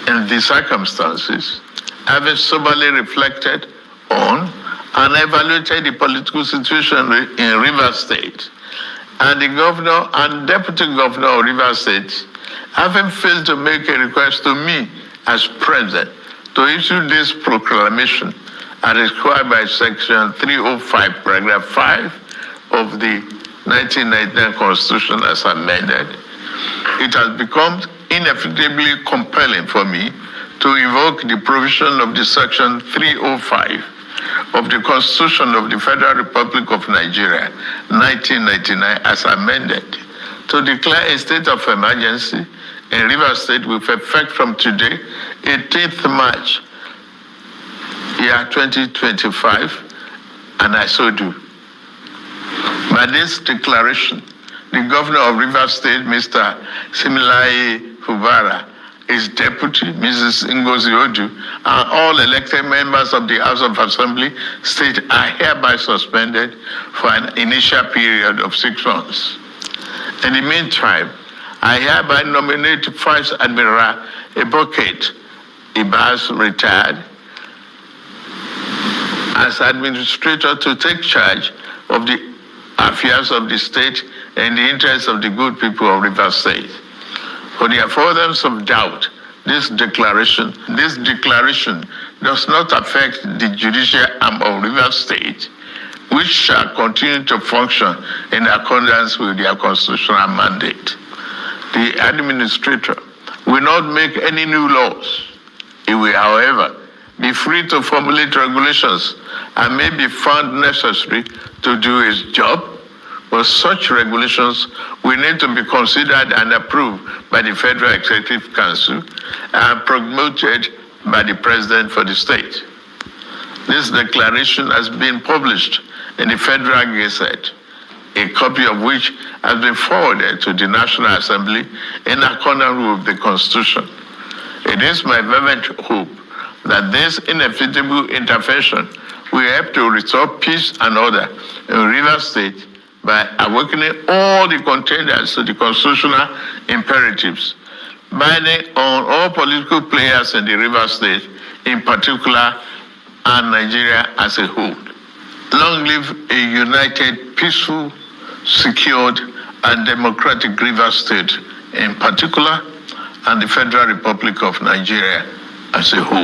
in the circumstances, having soberly reflected on and evaluated the political situation in Rivers State, and the governor and deputy governor of Rivers State, having failed to make a request to me as president to issue this proclamation as required by Section 305, Paragraph 5 of the 1999 Constitution as amended, it has become inevitably compelling for me to invoke the provision of the Section 305 of the Constitution of the Federal Republic of Nigeria, 1999, as amended, to declare a state of emergency in Rivers State with effect from today, 18th March, year 2025, and I so do. By this declaration, the governor of Rivers State, Mr. Similaye Fubara, his deputy, Mrs. Ngozi Odu, and all elected members of the House of Assembly State are hereby suspended for an initial period of 6 months. In the meantime, I hereby nominate Vice Admiral Advocate Ibas, retired, as administrator to take charge of the affairs of the state in the interest of the good people of Rivers State. For the avoidance of doubt, this declaration does not affect the judicial arm of Rivers State, which shall continue to function in accordance with their constitutional mandate. The administrator will not make any new laws. It will, however, be free to formulate regulations and may be found necessary to do its job, but such regulations will need to be considered and approved by the Federal Executive Council and promoted by the President for the state. This declaration has been published in the Federal Gazette, a copy of which has been forwarded to the National Assembly in accordance with the Constitution. It is my fervent hope that this inevitable intervention will help to restore peace and order in Rivers State by awakening all the contenders to the constitutional imperatives, binding on all political players in the Rivers State in particular and Nigeria as a whole. Long live a united, peaceful, secured, and democratic Rivers State in particular, and the Federal Republic of Nigeria as a whole.